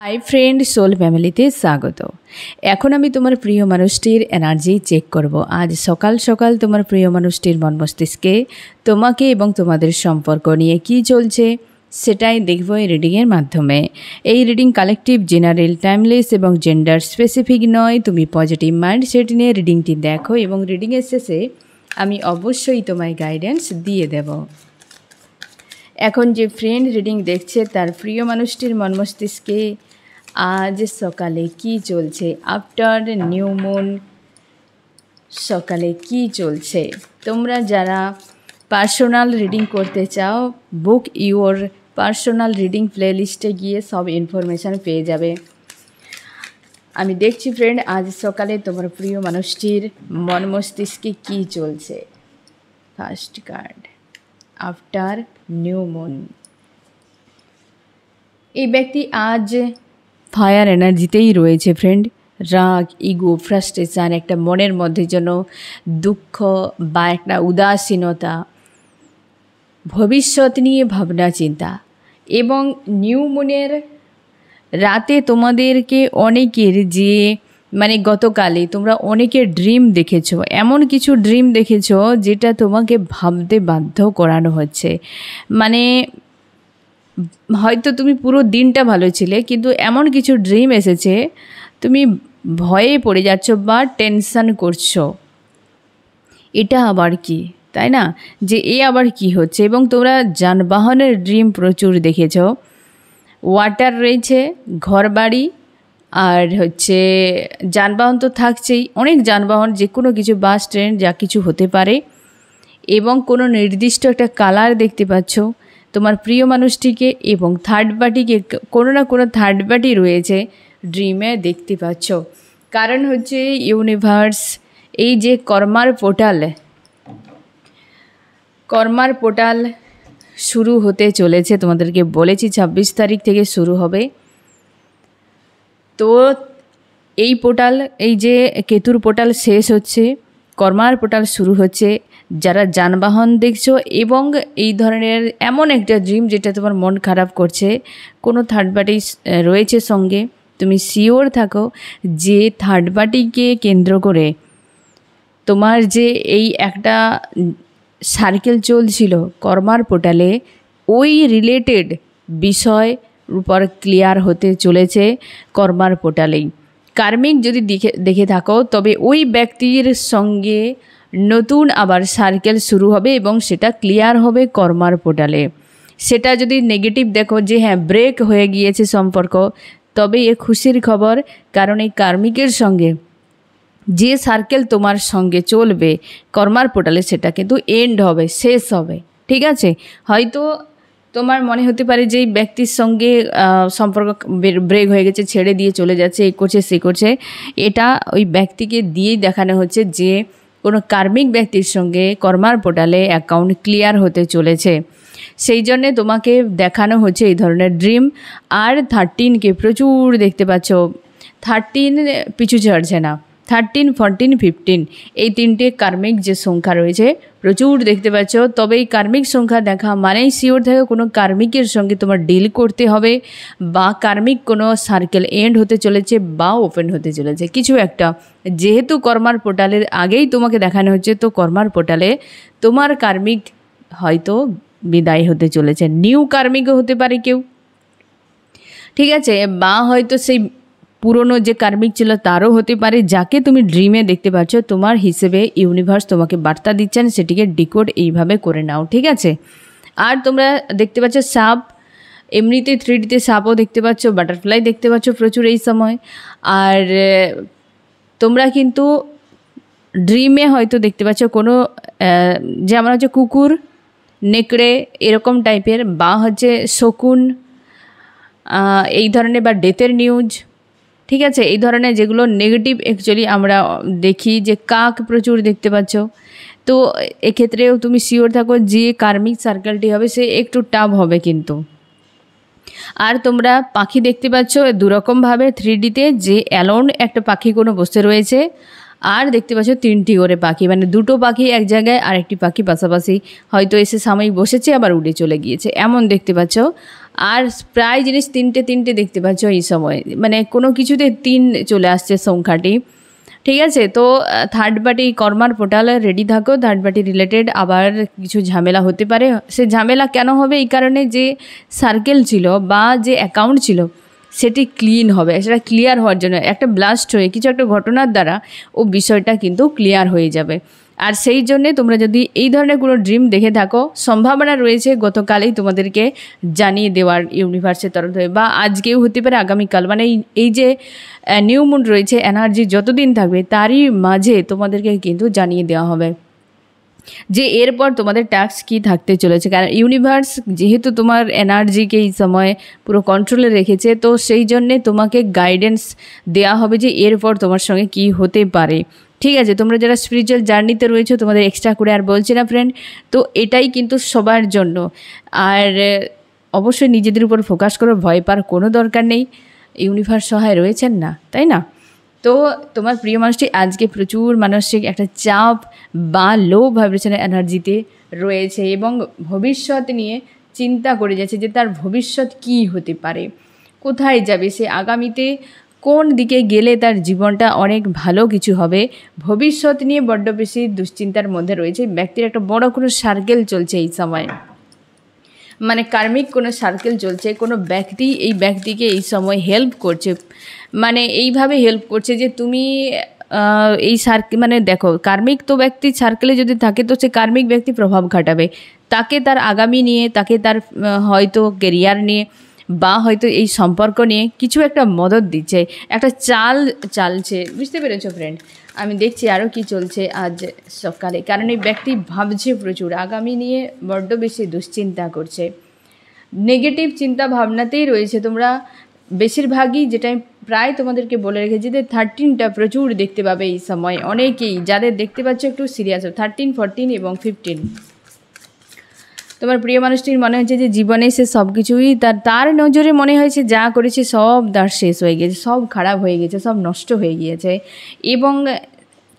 Hi friend, soul ফ্যামিলিতে স্বাগত। এখন আমি তোমার প্রিয় মানুষটির এনার্জি চেক করব। আজ সকাল সকাল তোমার প্রিয় মানুষটির মন মস্তিষ্কে তোমাকে এবং তোমাদের সম্পর্ক নিয়ে কি চলছে সেটাই দেখব এই রিডিংয়ের মাধ্যমে। এই রিডিং কালেকটিভ, জেনারেল, টাইমলেস এবং জেন্ডার স্পেসিফিক নয়। তুমি পজিটিভ মাইন্ডসেট নিয়ে রিডিংটি দেখো এবং রিডিংয়ের শেষে আমি অবশ্যই তোমায় গাইডেন্স দিয়ে দেব। এখন যে ফ্রেন্ড রিডিং দেখছে তার প্রিয় মানুষটির মন মস্তিষ্কে আজ সকালে কি চলছে, আফটার নিউ মুন সকালে কি চলছে। তোমরা যারা পার্সোনাল রিডিং করতে চাও, বুক ইউর পার্সোনাল রিডিং প্লেলিস্টে গিয়ে সব ইনফরমেশান পেয়ে যাবে। আমি দেখছি ফ্রেন্ড আজ সকালে তোমার প্রিয় মানুষটির মন মস্তিষ্কে কী চলছে। First card, after new moon. এই ব্যক্তি আজ ফায়ার এনার্জিতেই রয়েছে ফ্রেন্ড। রাগ, ইগো, ফ্রাস্ট্রেশন, একটা মনের মধ্যে যেন দুঃখ বা একটা উদাসীনতা, ভবিষ্যৎ নিয়ে ভাবনা চিন্তা। এবং নিউ মুনের রাতে তোমাদেরকে অনেকের যে গতকালে তোমরা অনেকের ড্রিম দেখেছো, এমন কিছু ড্রিম দেখেছো যেটা তোমাকে ভাবতে বাধ্য করানো হচ্ছে। হয়তো তুমি পুরো দিনটা ভালো ছিলে, কিন্তু এমন কিছু ড্রিম এসেছে তুমি ভয়ে পড়ে যাচ্ছ বা টেনশন করছো, এটা আবার কি, তাই না? যে এ আবার কি হচ্ছে। এবং তোমরা যানবাহনের ড্রিম প্রচুর দেখেছ। ওয়াটার রয়েছে, ঘরবাড়ি, আর যানবাহন তো থাকছেই, অনেক যানবাহন, যে কোনো কিছু, বাস, ট্রেন, যা কিছু হতে পারে। এবং কোনো নির্দিষ্ট একটা কালার দেখতে পাচ্ছ তোমার প্রিয় মানুষটিকে, এবং থার্ড পার্টিকে, কোনো না কোনো থার্ড পার্টি রয়েছে ড্রিমে দেখতে পাচ্ছ। কারণ ইউনিভার্স এই যে কর্মার পোর্টাল শুরু হতে চলেছে, তোমাদেরকে বলেছি 26 তারিখ থেকে শুরু হবে। তো এই পোর্টাল, এই যে কেতুর পোর্টাল শেষ হচ্ছে, কর্মার পোর্টাল শুরু হচ্ছে। যারা যানবাহন দেখছো এবং এই ধরনের এমন একটা ড্রিম যেটা তোমার মন খারাপ করছে, কোনো থার্ড পার্টি রয়েছে সঙ্গে, তুমি শিওর থাকো যে থার্ড পার্টিকে কেন্দ্র করে তোমার যে এই একটা সার্কেল চলছিল কর্মার পোর্টালে, ওই রিলেটেড বিষয় উপর ক্লিয়ার হতে চলেছে কর্মার পোর্টালেই। কার্মিক যদি দেখে থাকো তবে ওই ব্যক্তির সঙ্গে নতুন আবার সার্কেল শুরু হবে এবং সেটা ক্লিয়ার হবে কর্মার পোর্টালে। সেটা যদি নেগেটিভ দেখো যে হ্যাঁ ব্রেক হয়ে গিয়েছে সম্পর্ক, তবে এ খুশির খবর, কারণ এই কার্মিকের সঙ্গে যে সার্কেল তোমার সঙ্গে চলবে কর্মার পোর্টালে, সেটা কিন্তু এন্ড হবে, শেষ হবে। ঠিক আছে, হয়তো তোমার মনে হতে পারে যে এই ব্যক্তির সঙ্গে সম্পর্ক ব্রেক হয়ে গেছে, ছেড়ে দিয়ে চলে যাচ্ছে, এ করছে সে করছে। এটা ওই ব্যক্তিকে দিয়েই দেখানো হচ্ছে যে কোনো কার্মিক ব্যক্তির সঙ্গে কর্মার পোর্টালে অ্যাকাউন্ট ক্লিয়ার হতে চলেছে। সেই জন্যে তোমাকে দেখানো হচ্ছে এই ধরনের ড্রিম। আর 13কে প্রচুর দেখতে পাচ্ছ, 13 পিছু ছাড়ছে না, 13, 14, 15 এই তিনটে কার্মিক যে সংখ্যা রয়েছে প্রচুর দেখতে পাচ্ছ। তবে এই কার্মিক সংখ্যা দেখা মানেই শিওর থাকে কোনো কার্মিকের সঙ্গে তোমার ডিল করতে হবে, বা কার্মিক কোনো সার্কেল এন্ড হতে চলেছে বা ওপেন হতে চলেছে কিছু একটা। যেহেতু কর্মার পোর্টালের আগেই তোমাকে দেখানো হচ্ছে, তো কর্মার পোর্টালে তোমার কার্মিক হয়তো বিদায় হতে চলেছে। নিউ কার্মিকও হতে পারে কেউ, ঠিক আছে, বা হয়তো সেই পুরনো যে কার্মিক ছিল তারও হতে পারে। যাকে তুমি ড্রিমে দেখতে পাচ্ছ, তোমার হিসেবে ইউনিভার্স তোমাকে বার্তা দিচ্ছেন, সেটিকে ডিকোড এইভাবে করে নাও, ঠিক আছে। আর তোমরা দেখতে পাচ্ছ সাপ, এমনিতে 3Dতে সাপও দেখতে পাচ্ছ, বাটারফ্লাই দেখতে পাচ্ছ প্রচুর এই সময়। আর তোমরা কিন্তু ড্রিমে হয়তো দেখতে পাচ্ছ কোনো যেমন কুকুর, নেকড়ে এরকম টাইপের, বা শকুন এই ধরনের, বা ডেথের নিউজ, ঠিক আছে, এই ধরনের যেগুলো নেগেটিভ। অ্যাকচুয়ালি আমরা দেখি যে কাক প্রচুর দেখতে পাচ্ছ। তো এক্ষেত্রেও তুমি শিওর থাকো যে কার্মিক সার্কেলটি হবে সে একটু টাফ হবে কিন্তু। আর তোমরা পাখি দেখতে পাচ্ছ দুরকমভাবে 3Dতে, যে অ্যালোন একটা পাখি কোনো বসে রয়েছে, আর দেখতে পাচ্ছ 3টি করে পাখি, দুটো পাখি এক জায়গায় আর একটি পাখি পাশাপাশি হয়তো এসে সাময়িক বসেছে আবার উড়ে চলে গিয়েছে, এমন দেখতে পাচ্ছ। আর প্রায় জিনিস তিনটে তিনটে দেখতে পাচ্ছ এই সময়, মানে কোনো কিছুতে 3 চলে আসছে সংখ্যাটি। ঠিক আছে, তো থার্ড পার্টি কর্মার পোর্টাল রেডি থাকো। থার্ড পার্টি রিলেটেড আবার কিছু ঝামেলা হতে পারে। সে ঝামেলা কেন হবে? এই কারণে যে সার্কেল ছিল বা যে অ্যাকাউন্ট ছিল সেটি ক্লিন হবে। সেটা ক্লিয়ার হওয়ার জন্য একটা ব্লাস্ট হয়ে কিছু একটা ঘটনার দ্বারা ও বিষয়টা কিন্তু ক্লিয়ার হয়ে যাবে। আর সেই জন্যে তোমরা যদি এই ধরনের কোনো ড্রিম দেখে থাকো, সম্ভাবনা রয়েছে গতকালেই তোমাদেরকে জানিয়ে দেওয়ার ইউনিভার্সের তরফ থেকে, বা আজকেও হতে পারে, আগামীকাল, মানে এই যে নিউ মুন রয়েছে, এনার্জি যতদিন থাকবে তারই মাঝে তোমাদেরকে কিন্তু জানিয়ে দেওয়া হবে যে এরপর তোমাদের টাস্ক কী থাকতে চলেছে। কারণ ইউনিভার্স যেহেতু তোমার এনার্জিকে এই সময় পুরো কন্ট্রোলে রেখেছে, তো সেই জন্যে তোমাকে গাইডেন্স দেওয়া হবে যে এরপর তোমার সঙ্গে কী হতে পারে। ঠিক আছে, তোমরা যারা স্পিরিচুয়াল জার্নিতে রয়েছো, তোমাদের এক্সট্রা করে আর বলছি না ফ্রেন্ড, তো এটাই কিন্তু সবার জন্য। আর অবশ্যই নিজেদের উপর ফোকাস করো, ভয় পাওয়ার কোনো দরকার নেই, ইউনিভার্স সহায় রয়েছেন না, তাই না? তো তোমার প্রিয় মানুষটি আজকে প্রচুর মানসিক একটা চাপ বা লো ভাইব্রেশনের এনার্জিতে রয়েছে এবং ভবিষ্যৎ নিয়ে চিন্তা করে যাচ্ছে যে তার ভবিষ্যৎ কী হতে পারে, কোথায় যাবে সে, আগামীতে কোন দিকে গেলে তার জীবনটা অনেক ভালো কিছু হবে। ভবিষ্যৎ নিয়ে বড্ড বেশি দুশ্চিন্তার মধ্যে রয়েছে। ব্যক্তির একটা বড় কোনো সার্কেল চলছে এই সময়, মানে কার্মিক কোনো সার্কেল চলছে। কোনো ব্যক্তি এই ব্যক্তিকে এই সময় হেল্প করছে, মানে এইভাবে হেল্প করছে যে তুমি এই সার্কেল, মানে দেখো কার্মিক তো ব্যক্তি সার্কেলে যদি থাকে তো সে কার্মিক ব্যক্তি প্রভাব খাটাবে তাকে, তার আগামী নিয়ে, তাকে তার হয়তো কেরিয়ার নিয়ে বা হয়তো এই সম্পর্ক নিয়ে কিছু একটা মদত দিচ্ছে, একটা চালছে। বুঝতে পেরেছো ফ্রেন্ড? আমি দেখছি আরও কি চলছে আজ সকালে, কারণ এই ব্যক্তি ভাবছে প্রচুর, আগামী নিয়ে বড্ড বেশি দুশ্চিন্তা করছে, নেগেটিভ চিন্তা ভাবনাতেই রয়েছে। তোমরা বেশিরভাগই, যেটা আমি প্রায় তোমাদেরকে বলে রেখেছি, যে 13টা প্রচুর দেখতে পাবে এই সময়। অনেকেই যাদের দেখতে পাচ্ছ একটু সিরিয়াস, 13, 14 এবং 15। তোমার প্রিয় মানুষটির মনে হচ্ছে যে জীবনে সে সব কিছুই তার নজরে মনে হয়েছে যা করেছে সব তার শেষ হয়ে গেছে, সব খারাপ হয়ে গেছে, সব নষ্ট হয়ে গিয়েছে, এবং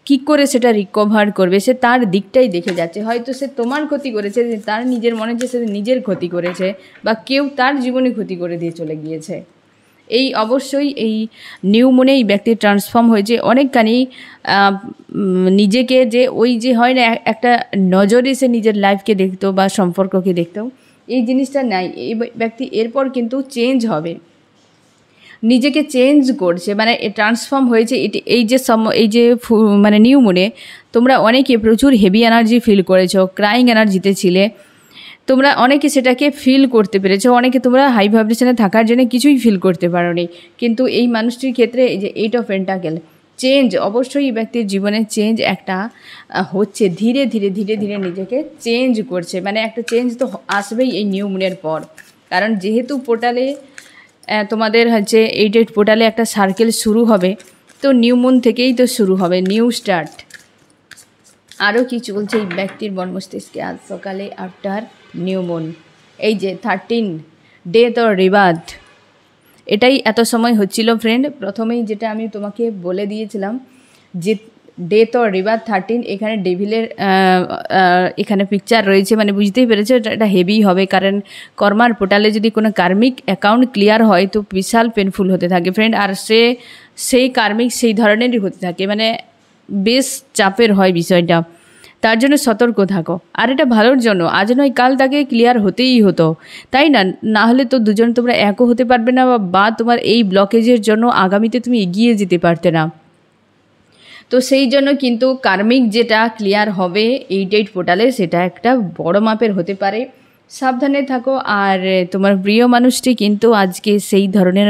কী করে সেটা রিকভার করবে সে তার দিকটাই দেখে যাচ্ছে। হয়তো সে তোমার ক্ষতি করেছে, তার নিজের মনে হচ্ছে সে নিজের ক্ষতি করেছে, বা কেউ তার জীবনে ক্ষতি করে দিয়ে চলে গিয়েছে। এই অবশ্যই এই নিউ মুনে এই ব্যক্তি ট্রান্সফর্ম হয়েছে অনেকখানি, নিজেকে যে ওই যে হয় না একটা নজরে সে নিজের লাইফকে দেখতো বা সম্পর্ককে দেখতো, এই জিনিসটা নাই। এই ব্যক্তি এরপর কিন্তু চেঞ্জ হবে, নিজেকে চেঞ্জ করছে, মানে ট্রান্সফর্ম হয়েছে। এই যে মানে নিউ মুনে তোমরা অনেকে প্রচুর হেভি এনার্জি ফিল করেছো, ক্রাইং এনার্জিতে ছিলে তোমরা, অনেকে সেটাকে ফিল করতে পেরেছো, অনেকে তোমরা হাই ভাইব্রেশনে থাকার জন্য কিছুই ফিল করতে পারোনি। কিন্তু এই মানুষটির ক্ষেত্রে এই যে 8 অফ পেন্টাকেল, চেঞ্জ, অবশ্যই এই ব্যক্তির জীবনে চেঞ্জ একটা হচ্ছে, ধীরে ধীরে ধীরে ধীরে নিজেকে চেঞ্জ করছে, মানে একটা চেঞ্জ তো আসবেই এই নিউ মুনের পর। কারণ যেহেতু পোর্টালে তোমাদের হচ্ছে 8 পোর্টালে একটা সার্কেল শুরু হবে, তো নিউ মুন থেকেই তো শুরু হবে নিউ স্টার্ট। আরও কি চলছে এই ব্যক্তির মস্তিষ্কে আজ সকালে আফটার নিউ মুন? এই যে 13 ডেথ অর রিবার্থ, এটাই এত সময় হচ্ছিল ফ্রেন্ড। প্রথমেই যেটা আমি তোমাকে বলে দিয়েছিলাম যে ডেথ অর রিবার্থ 13, এখানে ডেভিলের এখানে পিকচার রয়েছে, মানে বুঝতেই পেরেছো এটা হেভি হবে। কারণ কর্মার পোর্টালে যদি কোনো কার্মিক অ্যাকাউন্ট ক্লিয়ার হয় তো বিশাল পেনফুল হতে থাকে ফ্রেন্ড, আর সেই কার্মিক সেই ধরনেরই হতে থাকে, মানে বেশ চাপের হয় বিষয়টা। তার জন্য সতর্ক থাকো, আর এটা ভালোর জন্য, আজ নয় কাল তাকে ক্লিয়ার হতেই হতো, তাই না? না হলে তো দুজন তোমরা একও হতে পারবে না, বা তোমার এই ব্লকেজের জন্য আগামীতে তুমি এগিয়ে যেতে পারতে না। তো সেই জন্য কিন্তু কার্মিক যেটা ক্লিয়ার হবে 8 পোর্টালে, সেটা একটা বড় মাপের হতে পারে, সাবধানে থাকো। আর তোমার প্রিয় মানুষটি কিন্তু আজকে সেই ধরনের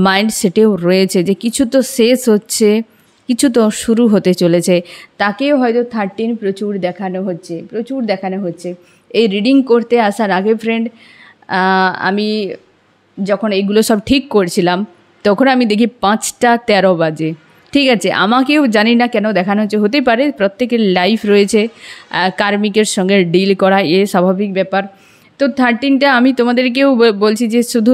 মাইন্ডসেটেও রয়েছে যে কিছু তো শেষ হচ্ছে, কিছু তো শুরু হতে চলেছে। তাকেও হয়তো 13 প্রচুর দেখানো হচ্ছে। এই রিডিং করতে আসার আগে ফ্রেন্ড, আমি যখন এইগুলো সব ঠিক করছিলাম তখন আমি দেখি 5টা 13 বাজে। ঠিক আছে, আমাকেও জানি না কেন দেখানো হচ্ছে, হতে পারে প্রত্যেকের লাইফ রয়েছে, কার্মিকের সঙ্গে ডিল করা এ স্বাভাবিক ব্যাপার। তো 13টা আমি তোমাদেরকেও বলছি যে শুধু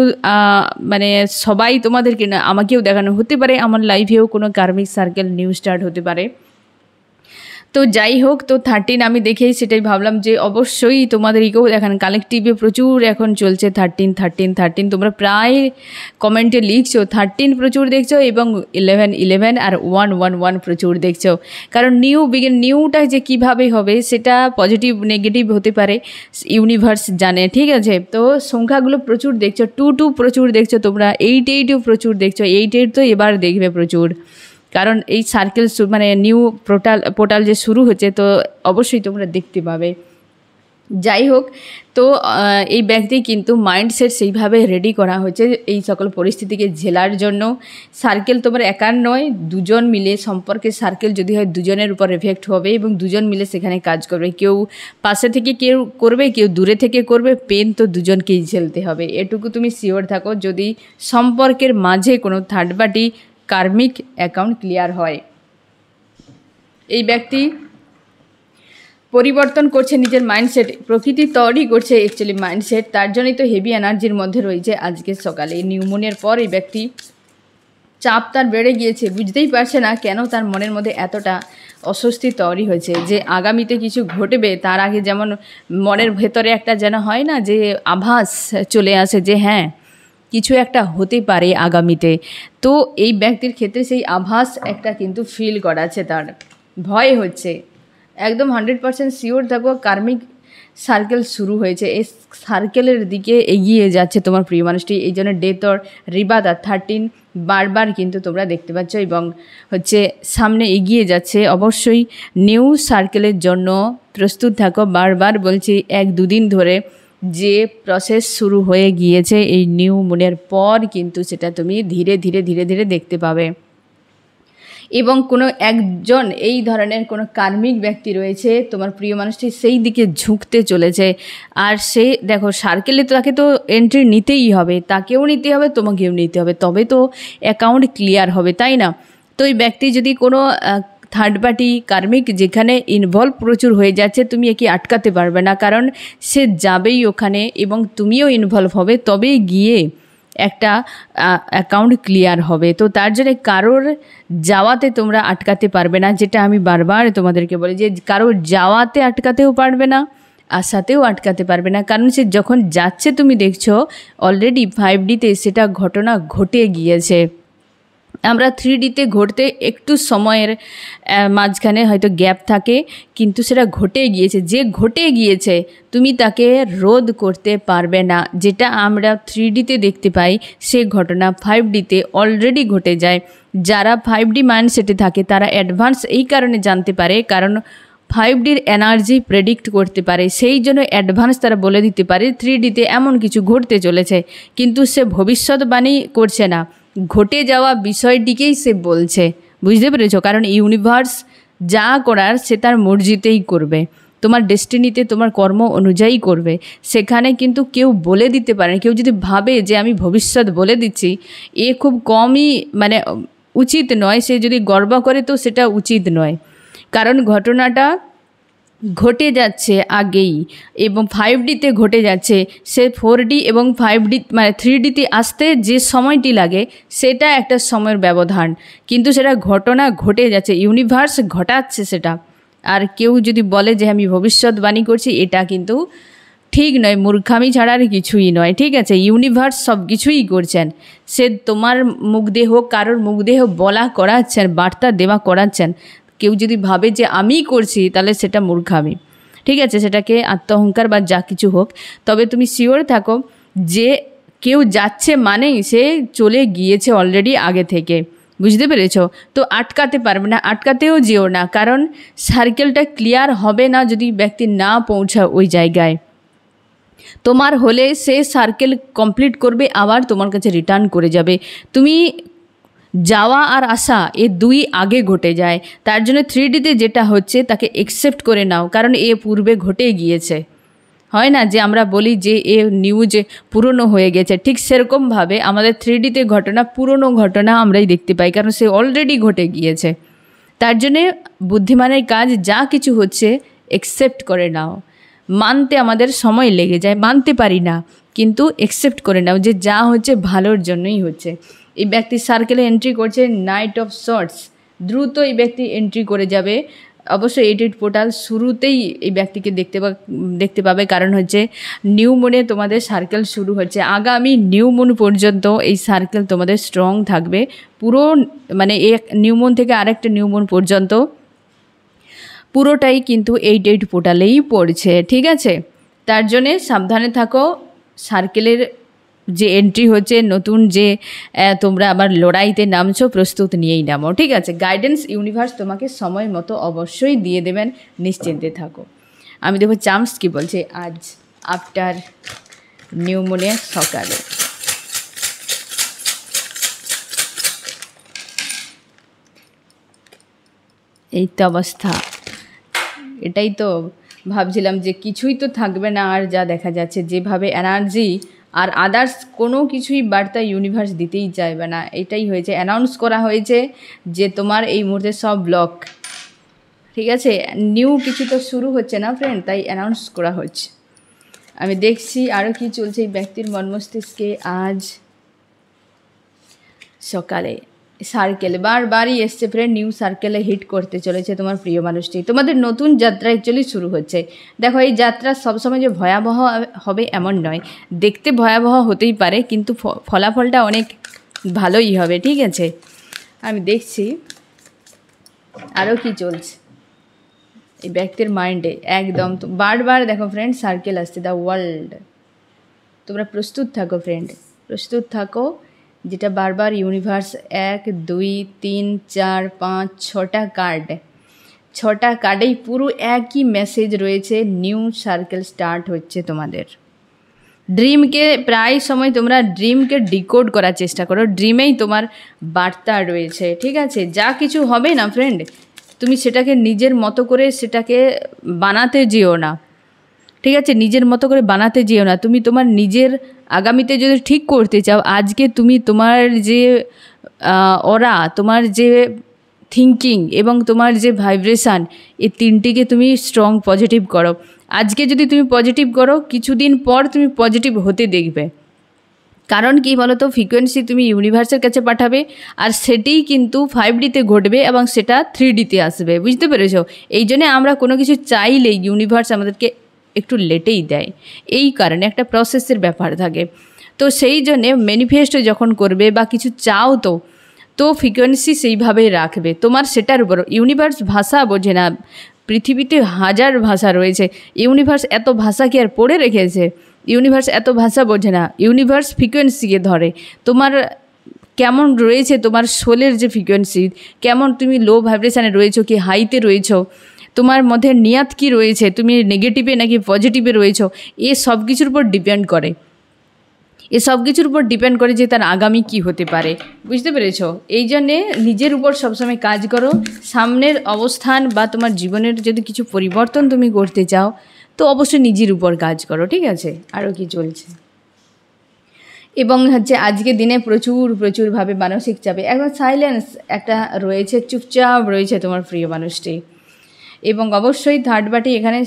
মানে সবাই তোমাদেরকে না, আমাকেও দেখানো হতে পারে, আমার লাইফেও কোনো কার্মিক সার্কেল নিউ স্টার্ট হতে পারে। তো যাই হোক, তো 13 আমি দেখেই সেটাই ভাবলাম যে অবশ্যই তোমাদেরকেও দেখান। কালেকটিভে প্রচুর এখন চলছে 13 তোমরা প্রায় কমেন্টে লিখছো 13 প্রচুর দেখছো এবং 11 আর 1 প্রচুর দেখছো। কারণ নিউটা যে কিভাবে হবে সেটা পজিটিভ নেগেটিভ হতে পারে, ইউনিভার্স জানে, ঠিক আছে। তো সংখ্যাগুলো প্রচুর দেখছো, 2 প্রচুর দেখছো তোমরা, 8 প্রচুর দেখছো, 8 তো এবার দেখবে প্রচুর, কারণ এই সার্কেল মানে নিউ পোর্টাল যে শুরু হচ্ছে, তো অবশ্যই তোমরা দেখতে পাবে। যাই হোক, তো এই ব্যক্তি কিন্তু মাইন্ডসেট সেইভাবে রেডি করা হয়েছে এই সকল পরিস্থিতিকে ঝেলার জন্য। সার্কেল তোমার একার নয়, দুজন মিলে সম্পর্কের সার্কেল যদি হয় দুজনের উপর এফেক্ট হবে এবং দুজন মিলে সেখানে কাজ করবে। কেউ পাশে থেকে কেউ করবে, কেউ দূরে থেকে করবে, পেন তো দুজনকেই ঝেলতে হবে, এটুকু তুমি শিওর থাকো। যদি সম্পর্কের মাঝে কোনো থার্ড পার্টি কার্মিক অ্যাকাউন্ট ক্লিয়ার হয়, এই ব্যক্তি পরিবর্তন করছে নিজের মাইন্ডসেট, প্রকৃতি তৈরি করছে অ্যাকচুয়ালি মাইন্ডসেট, তার জন্যই তো হেভি এনার্জির মধ্যে রয়েছে আজকের সকালে। নিউমোনিয়ার পর এই ব্যক্তি চাপ তার বেড়ে গিয়েছে, বুঝতেই পারছে না কেন তার মনের মধ্যে এতটা অস্বস্তি তৈরি হয়েছে যে আগামীতে কিছু ঘটবে তার আগে যেমন মনের ভেতরে একটা যেন হয় না যে আভাস চলে আসে যে হ্যাঁ কিছু একটা হতে পারে আগামীতে। তো এই ব্যক্তির ক্ষেত্রে সেই আভাস একটা কিন্তু ফিল করাচ্ছে, তার ভয় হচ্ছে। একদম 100% শিওর থাকো কার্মিক সার্কেল শুরু হয়েছে, এই সার্কেলের দিকে এগিয়ে যাচ্ছে তোমার প্রিয় মানুষটি। এই জন্য ডেথ অর রিবার্থ আর 13 বারবার কিন্তু তোমরা দেখতে পাচ্ছ এবং হচ্ছে সামনে এগিয়ে যাচ্ছে। অবশ্যই নিউ সার্কেলের জন্য প্রস্তুত থাকো, বারবার বলছি 1-2 দিন ধরে যে প্রসেস শুরু হয়ে গিয়েছে এই নিউ মুনের পর কিন্তু সেটা তুমি ধীরে ধীরে দেখতে পাবে। এবং কোনো একজন এই ধরনের কোনো কার্মিক ব্যক্তি রয়েছে তোমার প্রিয় মানুষটি, সেই দিকে ঝুঁকতে চলেছে। আর সে দেখো সার্কেলে তো তাকে তো এন্ট্রি নিতেই হবে, তাকেও নিতে হবে, তোমাকেও নিতে হবে, তবে তো অ্যাকাউন্ট ক্লিয়ার হবে, তাই না? তো এই ব্যক্তি যদি কোনো থার্ড পার্টি কার্মিক যেখানে ইনভলভ প্রচুর হয়ে যাচ্ছে, তুমি একে আটকাতে পারবে না, কারণ সে যাবেই ওখানে এবং তুমিও ইনভলভ হবে, তবেই গিয়ে একটা অ্যাকাউন্ট ক্লিয়ার হবে। তো তার জন্য কারোর যাওয়াতে তোমরা আটকাতে পারবে না, যেটা আমি বারবার তোমাদেরকে বলি যে কারোর যাওয়াতে আটকাতেও পারবে না, আসাতেও আটকাতে পারবে না, কারণ সে যখন যাচ্ছে তুমি দেখছো অলরেডি 5Dতে সেটা ঘটনা ঘটে গিয়েছে। আমরা 3Dতে ঘটতে একটু সময়ের মাঝখানে হয়তো গ্যাপ থাকে, কিন্তু সেটা ঘটে গিয়েছে। যে ঘটে গিয়েছে তুমি তাকে রোধ করতে পারবে না। যেটা আমরা 3Dতে দেখতে পাই সে ঘটনা 5Dতে অলরেডি ঘটে যায়। যারা 5D মাইন্ডসেটে থাকে তারা অ্যাডভান্স এই কারণে জানতে পারে, কারণ 5Dর এনার্জি প্রেডিক্ট করতে পারে, সেই জন্য অ্যাডভান্স তারা বলে দিতে পারে 3Dতে এমন কিছু ঘটতে চলেছে, কিন্তু সে ভবিষ্যৎবাণী করছে না, ঘটে যাওয়া বিষয়টিকেই সে বলছে। বুঝতে পেরেছ? কারণ ইউনিভার্স যা করার সে তার মর্জিতেই করবে, তোমার ডেস্টিনিতে তোমার কর্ম অনুযায়ী করবে। সেখানে কিন্তু কেউ বলে দিতে পারে, কেউ যদি ভাবে যে আমি ভবিষ্যৎ বলে দিচ্ছি, এ খুব কমই মানে উচিত নয়। সে যদি গর্ব করে তো সেটা উচিত নয়, কারণ ঘটনাটা ঘটে যাচ্ছে আগেই এবং 5Dতে ঘটে যাচ্ছে। সে 4D এবং 5D মানে 3Dতে আসতে যে সময়টি লাগে সেটা একটা সময়ের ব্যবধান, কিন্তু সেটা ঘটনা ঘটে যাচ্ছে, ইউনিভার্স ঘটাচ্ছে সেটা। আর কেউ যদি বলে যে আমি ভবিষ্যৎবাণী করছি, এটা কিন্তু ঠিক নয়, মূর্খামি ছাড়া আর কিছুই নয়, ঠিক আছে? ইউনিভার্স সব কিছুই করছেন, সে তোমার মুখ দিয়ে হোক কারোর মুখ দিয়ে হোক বলা করাচ্ছেন, বার্তা দেওয়া করাচ্ছেন। কেউ যদি ভাবে যে আমি করছি তাহলে সেটা মূর্খামি, ঠিক আছে? সেটাকে আত্মঅহংকার বা যা কিছু হোক, তবে তুমি শিওর থাকো যে কেউ যাচ্ছে মানেই সে চলে গিয়েছে অলরেডি আগে থেকে। বুঝতে পেরেছ? তো আটকাতে পারবে না, আটকাতেও যেও না, কারণ সার্কেলটা ক্লিয়ার হবে না যদি ব্যক্তি না পৌঁছায় ওই জায়গায়। তোমার হলে সে সার্কেল কমপ্লিট করবে, আবার তোমার কাছে রিটার্ন করে যাবে। তুমি যাওয়া আর আসা এ দুই আগে ঘটে যায়, তার জন্য 3Dতে যেটা হচ্ছে তাকে অ্যাকসেপ্ট করে নাও, কারণ এ পূর্বে ঘটে গিয়েছে। হয় না যে আমরা বলি যে এ নিউজ পুরনো হয়ে গেছে, ঠিক সেরকমভাবে আমাদের 3Dতে ঘটনা পুরনো ঘটনা আমরাই দেখতে পাই, কারণ সে অলরেডি ঘটে গিয়েছে। তার জন্যে বুদ্ধিমানের কাজ যা কিছু হচ্ছে অ্যাকসেপ্ট করে নাও। মানতে আমাদের সময় লেগে যায়, মানতে পারি না, কিন্তু অ্যাকসেপ্ট করে নাও যে যা হচ্ছে ভালোর জন্যই হচ্ছে। এই ব্যক্তি সার্কেলে এন্ট্রি করছে নাইট অফ শর্টস, দ্রুত এই ব্যক্তি এন্ট্রি করে যাবে অবশ্যই 88 পোর্টাল শুরুতেই এই ব্যক্তিকে দেখতে পাবে, কারণ হচ্ছে নিউ মুনে তোমাদের সার্কেল শুরু হচ্ছে। আগামী নিউ মুন পর্যন্ত এই সার্কেল তোমাদের স্ট্রং থাকবে পুরো, মানে এক নিউ মুন থেকে আরেকটা নিউ মুন পর্যন্ত পুরোটাই কিন্তু 88 পোর্টালেই পড়ছে, ঠিক আছে। তার জন্যে সাবধানে থাকো। সার্কেলের যে এন্ট্রি হচ্ছে নতুন, যে তোমরা আবার লড়াইতে নামছো, প্রস্তুত নিয়েই নামো, ঠিক আছে। গাইডেন্স ইউনিভার্স তোমাকে সময় মতো অবশ্যই দিয়ে দেবেন, নিশ্চিন্তে থাকো। আমি দেখো চার্মস কি বলছে আজ আফটার নিউ মুনের সকালে। এই তো অবস্থা, এটাই তো ভাবছিলাম যে কিছুই তো থাকবে না, আর যা দেখা যাচ্ছে যেভাবে এনার্জি আর আদার্স কোনো কিছুই বার্তা ইউনিভার্স দিতেই চাইবে না। এটাই হয়েছে, অ্যানাউন্স করা হয়েছে যে তোমার এই মুহূর্তে সব ব্লক, ঠিক আছে। নিউ কিছু তো শুরু হচ্ছে না ফ্রেন্ড, তাই অ্যানাউন্স করা হচ্ছে। আমি দেখছি আরও কি চলছে এই ব্যক্তির মন মস্তিষ্কে আজ সকালে। সার্কেল বারবারই এসছে ফ্রেন্ড, নিউ সার্কেলে হিট করতে চলেছে তোমার প্রিয় মানুষটি। তোমাদের নতুন যাত্রা অ্যাকচুয়ালি শুরু হচ্ছে। দেখো এই যাত্রা সবসময় যে ভয়াবহ হবে এমন নয়, দেখতে ভয়াবহ হতেই পারে কিন্তু ফলাফলটা অনেক ভালোই হবে, ঠিক আছে। আমি দেখছি আরও কি চলছে এই ব্যক্তির মাইন্ডে। একদম তো বারবার দেখো ফ্রেন্ড সার্কেল আসছে, দ্য ওয়ার্ল্ড। তোমরা প্রস্তুত থাকো ফ্রেন্ড, প্রস্তুত থাকো। যেটা বারবার ইউনিভার্স 1 2 3 4 5 6টা কার্ড, 6টা কার্ডেই পুরো একই মেসেজ রয়েছে, নিউ সার্কেল স্টার্ট হচ্ছে তোমাদের। ড্রিমকে প্রায় সময় তোমরা ড্রিমকে ডিকোড করার চেষ্টা করো, ড্রিমেই তোমার বার্তা রয়েছে, ঠিক আছে। যা কিছু হবে না ফ্রেন্ড, তুমি সেটাকে নিজের মতো করে সেটাকে বানাতে যেও না, ঠিক আছে। নিজের মতো করে বানাতে যেও না। তুমি তোমার নিজের আগামীতে যদি ঠিক করতে চাও, আজকে তুমি তোমার যে ওরা, তোমার যে থিঙ্কিং এবং তোমার যে ভাইব্রেশান, এই তিনটিকে তুমি স্ট্রং পজিটিভ করো। আজকে যদি তুমি পজিটিভ করো, কিছুদিন পর তুমি পজিটিভ হতে দেখবে। কারণ কি বলো তো, ফ্রিকোয়েন্সি তুমি ইউনিভার্সের কাছে পাঠাবে আর সেটিই কিন্তু 5Dতে ঘটবে এবং সেটা 3Dতে আসবে, বুঝতে পেরেছ। এই জন্যে আমরা কোনো কিছু চাইলেই ইউনিভার্স আমাদেরকে একটু লেটেই দেয়, এই কারণে একটা প্রসেসের ব্যাপার থাকে। তো সেই জন্যে ম্যানিফেস্টো যখন করবে বা কিছু চাও তো ফ্রিকোয়েন্সি সেইভাবেই রাখবে তোমার, সেটার উপর। ইউনিভার্স ভাষা বোঝে না, পৃথিবীতে হাজার ভাষা রয়েছে, ইউনিভার্স এত ভাষা কি আর পড়ে রেখেছে? ইউনিভার্স এত ভাষা বোঝে না, ইউনিভার্স ফ্রিকোয়েন্সিকে ধরে। তোমার কেমন রয়েছে তোমার সোলের যে ফ্রিকোয়েন্সি, কেমন তুমি লো ভাইব্রেশানে রয়েছো কি হাইতে রয়েছো, তোমার মধ্যে নিয়াত কি রয়েছে, তুমি নেগেটিভে নাকি পজিটিভে রয়েছো, এ সব কিছুর উপর ডিপেন্ড করে। এ সব কিছুর উপর ডিপেন্ড করে যে তার আগামী কি হতে পারে, বুঝতে পেরেছো। এই জন্যে নিজের উপর সবসময় কাজ করো। সামনের অবস্থান বা তোমার জীবনের যদি কিছু পরিবর্তন তুমি করতে চাও, তো অবশ্যই নিজের উপর কাজ করো, ঠিক আছে। আরও কি চলছে, এবং হচ্ছে আজকে দিনে প্রচুরভাবে মানসিক চাপে একদম সাইলেন্স একটা রয়েছে, চুপচাপ রয়েছে তোমার প্রিয় মানুষটি। এবং অবশ্যই থার্ড পার্টি এখানে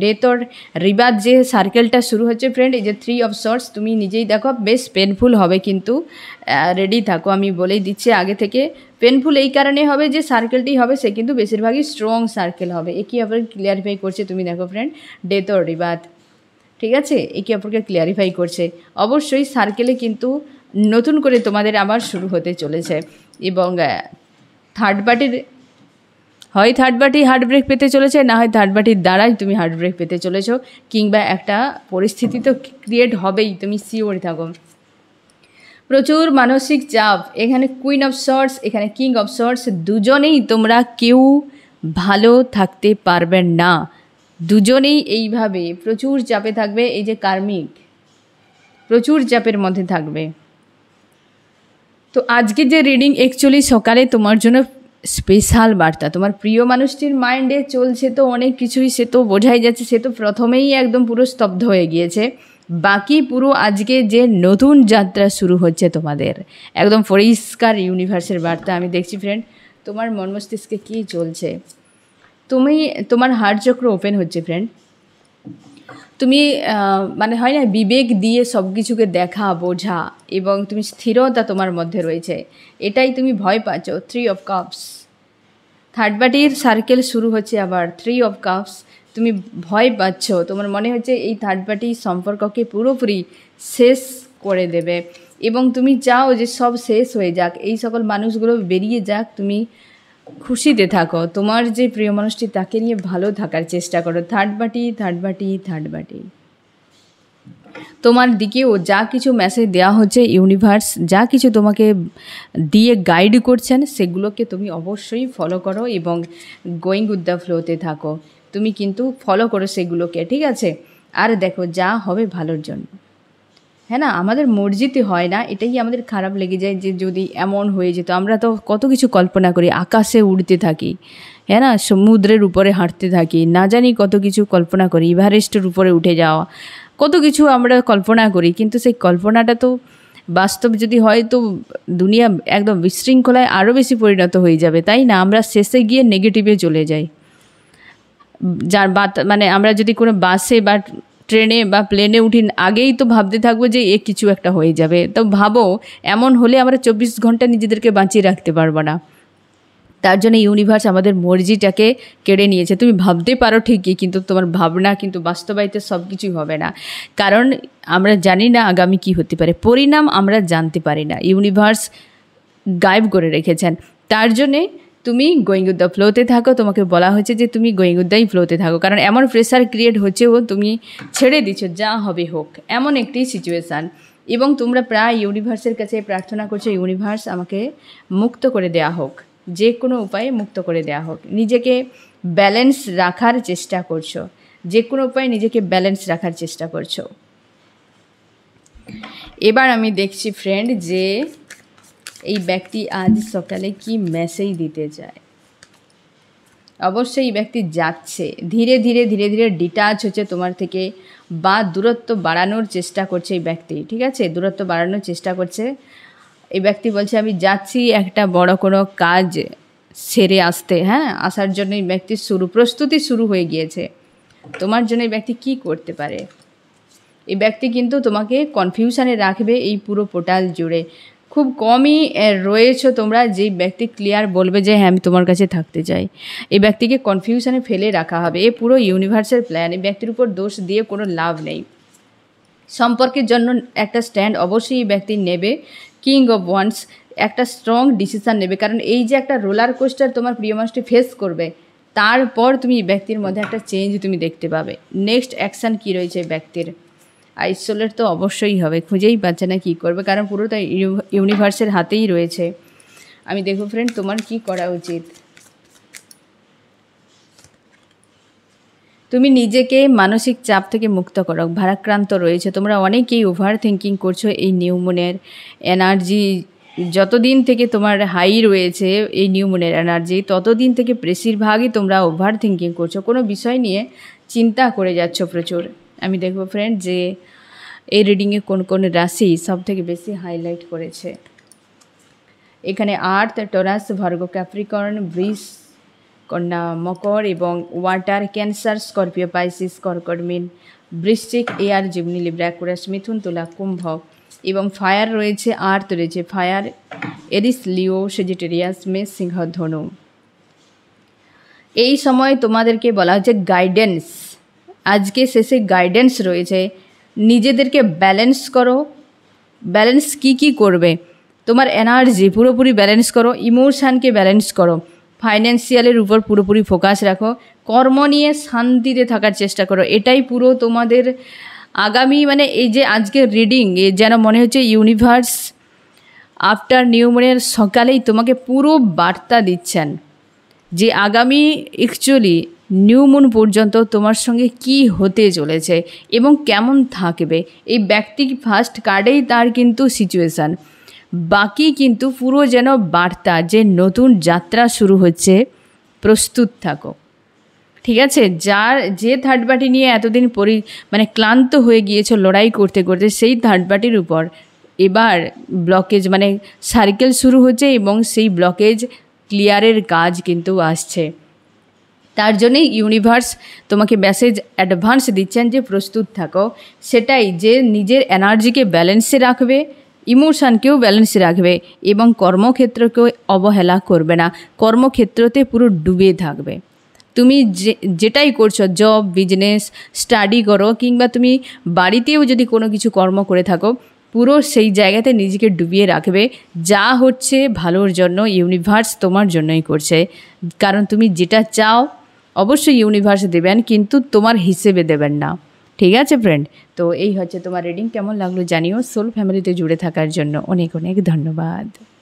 ডেথ ওর রিবার্থ যে সার্কেলটা শুরু হচ্ছে ফ্রেন্ড, এই যে 3 অফ সর্টস, তুমি নিজেই দেখো বেশ পেনফুল হবে, কিন্তু রেডি থাকো। আমি বলেই দিচ্ছি আগে থেকে, পেনফুল এই কারণে হবে যে সার্কেলটি হবে সে কিন্তু বেশিরভাগই স্ট্রং সার্কেল হবে। একে অপরকে ক্লিয়ারিফাই করছে, তুমি দেখো ফ্রেন্ড ডেথ ওর রিবার্থ, ঠিক আছে, একে অপরকে ক্লিয়ারিফাই করছে। অবশ্যই সার্কেলে কিন্তু নতুন করে তোমাদের আবার শুরু হতে চলেছে। এবং থার্ড পার্টির হয় থার্ড পার্টি হার্ট ব্রেক পেতে চলেছে, না হয় থার্ড পার্টির দ্বারাই তুমি হার্ট ব্রেক পেতে চলেছো, কিংবা একটা পরিস্থিতি তো ক্রিয়েট হবেই, তুমি শিওর থাকো। প্রচুর মানসিক চাপ, এখানে কুইন অফ সর্টস, এখানে কিং অফ সর্টস, দুজনেই তোমরা কেউ ভালো থাকতে পারবেন না, দুজনেই এইভাবে প্রচুর চাপে থাকবে। এই যে কার্মিক প্রচুর চাপের মধ্যে থাকবে। তো আজকে যে রিডিং অ্যাকচুয়ালি সকালে তোমার জন্য স্পেশাল বার্তা। তোমার প্রিয় মানুষটির মাইন্ডে চলছে তো অনেক কিছুই, সে তো বোঝাই যাচ্ছে, সে তো প্রথমেই একদম পুরো স্তব্ধ হয়ে গিয়েছে। বাকি পুরো আজকে যে নতুন যাত্রা শুরু হচ্ছে তোমাদের, একদম পরিষ্কার ইউনিভার্সের বার্তা আমি দেখছি ফ্রেন্ড। তোমার মন মস্তিষ্কে কী চলছে, তোমার হার্ট চক্র ওপেন হচ্ছে ফ্রেন্ড। তুমি মানে হয় না বিবেক দিয়ে সব কিছুকে দেখা বোঝা, এবং তুমি স্থিরতা তোমার মধ্যে রয়েছে, এটাই তুমি ভয় পাচ্ছ। 3 অফ কাপস, থার্ড পার্টির সার্কেল শুরু হচ্ছে আবার 3 অফ কাপস। তুমি ভয় পাচ্ছ, তোমার মনে হচ্ছে এই থার্ড পার্টি সম্পর্ককে পুরোপুরি শেষ করে দেবে এবং তুমি চাও যে সব শেষ হয়ে যাক, এই সকল মানুষগুলো বেরিয়ে যাক, তুমি খুশিতে থাকো, তোমার যে প্রিয় মানুষটি তাকে নিয়ে ভালো থাকার চেষ্টা করো। থার্ড পার্টি তোমার দিকেও যা কিছু মেসেজ দেওয়া হচ্ছে, ইউনিভার্স যা কিছু তোমাকে দিয়ে গাইড করছেন সেগুলোকে তুমি অবশ্যই ফলো করো এবং গোয়িং উইথ দ্য ফ্লোতে থাকো। তুমি কিন্তু ফলো করো সেগুলোকে, ঠিক আছে? আর দেখো যা হবে ভালোর জন্য, হ্যাঁ না? আমাদের মর্জিতে হয় না, এটাই আমাদের খারাপ লেগে যায় যে যদি এমন হয়ে যেত। আমরা তো কত কিছু কল্পনা করি, আকাশে উড়তে থাকি, হ্যাঁ না, সমুদ্রের উপরে হাঁটতে থাকি, না জানি কত কিছু কল্পনা করি, এভারেস্টের উপরে উঠে যাওয়া, কত কিছু আমরা কল্পনা করি, কিন্তু সেই কল্পনাটা তো বাস্তব যদি হয় তো দুনিয়া একদম বিশৃঙ্খলায় আরও বেশি পরিণত হয়ে যাবে, তাই না? আমরা শেষে গিয়ে নেগেটিভে চলে যাই। যার মানে আমরা যদি কোনো বাসে বা ট্রেনে বা প্লেনে উঠি, আগেই তো ভাবতে থাকবো যে এ কিছু একটা হয়ে যাবে। তো ভাবো এমন হলে আমরা 24 ঘন্টা নিজেদেরকে বাঁচিয়ে রাখতে পারবো না। তার জন্য ইউনিভার্স আমাদের মর্জিটাকে কেড়ে নিয়েছে। তুমি ভাবতে পারো ঠিকই, কিন্তু তোমার ভাবনা কিন্তু বাস্তবায়িত সব কিছুই হবে না, কারণ আমরা জানি না আগামী কি হতে পারে, পরিণাম আমরা জানতে পারি না, ইউনিভার্স গায়েব করে রেখেছেন। তার জন্যে তুমি গোয়িং উইথ দ্য ফ্লোতে থাকো। তোমাকে বলা হয়েছে যে তুমি গোয়িং উইথ দ্য ফ্লোতে থাকো, কারণ এমন প্রেশার ক্রিয়েট হচ্ছে ও তুমি ছেড়ে দিচ্ছ, যা হবে হোক, এমন একটি সিচুয়েশান। এবং তোমরা প্রায় ইউনিভার্সের কাছে প্রার্থনা করছো, ইউনিভার্স আমাকে মুক্ত করে দেয়া হোক, যে কোনো উপায়ে মুক্ত করে দেয়া হোক। নিজেকে ব্যালেন্স রাখার চেষ্টা করছো, যে কোনো উপায়ে নিজেকে ব্যালেন্স রাখার চেষ্টা করছো। এবার আমি দেখছি ফ্রেন্ড যে এই ব্যক্তি আজ সকালে কি মেসেজ দিতে চায়। অবশ্যই এই ব্যক্তি যাচ্ছে, ধীরে ধীরে ডিটাচ হচ্ছে তোমার থেকে, বা দূরত্ব বাড়ানোর চেষ্টা করছে এই ব্যক্তি, ঠিক আছে? দূরত্ব বাড়ানোর চেষ্টা করছে এই ব্যক্তি। বলছে আমি যাচ্ছি একটা বড় কোনো কাজ সেরে আসতে, হ্যাঁ, আসার জন্য এই ব্যক্তির প্রস্তুতি শুরু হয়ে গিয়েছে। তোমার জন্য এই ব্যক্তি কী করতে পারে? এই ব্যক্তি কিন্তু তোমাকে কনফিউশনে রাখবে এই পুরো পোর্টাল জুড়ে। খুব কমই রয়েছে তোমরা যেই ব্যক্তি ক্লিয়ার বলবে যে হ্যাঁ আমি তোমার কাছে থাকতে চাই। এই ব্যক্তিকে কনফিউশনে ফেলে রাখা হবে, এ পুরো ইউনিভার্সের প্ল্যান। এই ব্যক্তির উপর দোষ দিয়ে কোনো লাভ নেই। সম্পর্কের জন্য একটা স্ট্যান্ড অবশ্যই এই ব্যক্তি নেবে। কিং অফ ওয়ান্স একটা স্ট্রং ডিসিশান নেবে, কারণ এই যে একটা রোলার কোস্টার তোমার প্রিয় মানুষটি ফেস করবে, তারপর তুমি এই ব্যক্তির মধ্যে একটা চেঞ্জ তুমি দেখতে পাবে। নেক্সট অ্যাকশান কী রয়েছে এই ব্যক্তির? আইসোলেট তো অবশ্যই হবে, খুঁজেই পাচ্ছে না কী করবে, কারণ পুরোটা ইউনিভার্সের হাতেই রয়েছে। আমি দেখো ফ্রেন্ড তোমার কি করা উচিত। তুমি নিজেকে মানসিক চাপ থেকে মুক্ত করো, ভারাক্রান্ত রয়েছে তোমরা অনেকেই, ওভার থিঙ্কিং করছো। এই নিউ মুনের এনার্জি যতদিন থেকে তোমার হাই রয়েছে, এই নিউ মুনের এনার্জি ততদিন থেকে বেশিরভাগই তোমরা ওভার থিঙ্কিং করছো, কোনো বিষয় নিয়ে চিন্তা করে যাচ্ছ প্রচুর। আমি দেখব ফ্রেন্ড যে এই রিডিংয়ে কোন কোন রাশি সব থেকে বেশি হাইলাইট করেছে। এখানে আর্থ, টরাস, ভার্গ, ক্যাপ্রিকর্ন, বৃষ, কন্যা, মকর এবং ওয়াটার, ক্যান্সার, স্করপিও, পাইসিস, কর্কট, মীন, বৃশ্চিক, এয়ার, জিমনি, লিব্রা, অ্যাকুয়ারিয়াস, মিথুন, তুলা, কুম্ভ এবং ফায়ার রয়েছে, আর্থ রয়েছে, ফায়ার, এরিস, লিও, সেজিটেরিয়াস, মেষ, সিংহ, ধনু। এই সময় তোমাদেরকে বলা হচ্ছে গাইডেন্স, আজকে শেষে গাইডেন্স রয়েছে। নিজেদেরকে ব্যালেন্স করো। ব্যালেন্স কি করবে? তোমার এনার্জি পুরোপুরি ব্যালেন্স করো, ইমোশানকে ব্যালেন্স করো, ফাইন্যান্সিয়ালের উপর পুরোপুরি ফোকাস রাখো, কর্ম নিয়ে শান্তিতে থাকার চেষ্টা করো। এটাই পুরো তোমাদের আগামী, মানে এই যে আজকের রিডিং, এ যেন মনে হচ্ছে ইউনিভার্স আফটার নিউ মুনের সকালেই তোমাকে পুরো বার্তা দিচ্ছেন যে আগামী অ্যাকচুয়ালি নিউ মুন পর্যন্ত তোমার সঙ্গে কি হতে চলেছে এবং কেমন থাকবে। এই ব্যক্তি ফার্স্ট কার্ডেই তার কিন্তু সিচুয়েশান, বাকি কিন্তু পুরো যেন বার্তা যে নতুন যাত্রা শুরু হচ্ছে, প্রস্তুত থাকো, ঠিক আছে? যে থার্ড পার্টি নিয়ে এতদিন মানে ক্লান্ত হয়ে গিয়েছো লড়াই করতে করতে, সেই থার্ড পার্টির উপর এবার ব্লকেজ মানে সার্কেল শুরু হচ্ছে এবং সেই ব্লকেজ ক্লিয়ারের কাজ কিন্তু আসছে। তার জন্যই ইউনিভার্স তোমাকে মেসেজ অ্যাডভান্স দিচ্ছেন যে প্রস্তুত থাকো। সেটাই যে নিজের এনার্জিকে ব্যালেন্সে রাখবে ইমোশানকেও ব্যালেন্স রাখবে এবং কর্মক্ষেত্রকেও অবহেলা করবে না, কর্মক্ষেত্রতে পুরো ডুবে থাকবে। তুমি যেটাই করছো, জব, বিজনেস, স্টাডি করো, কিংবা তুমি বাড়িতেও যদি কোনো কিছু কর্ম করে থাকো, পুরো সেই জায়গাতে নিজেকে ডুবিয়ে রাখবে। যা হচ্ছে ভালোর জন্য, ইউনিভার্স তোমার জন্যই করছে। কারণ তুমি যেটা চাও অবশ্যই ইউনিভার্স দেবেন, কিন্তু তোমার হিসেবে দেবেন না। ঠিক আছে ফ্রেন্ড? তো এই হচ্ছে তোমার রিডিং। কেমন লাগলো জানিও। সোল ফ্যামিলিতে জুড়ে থাকার জন্য অনেক অনেক ধন্যবাদ।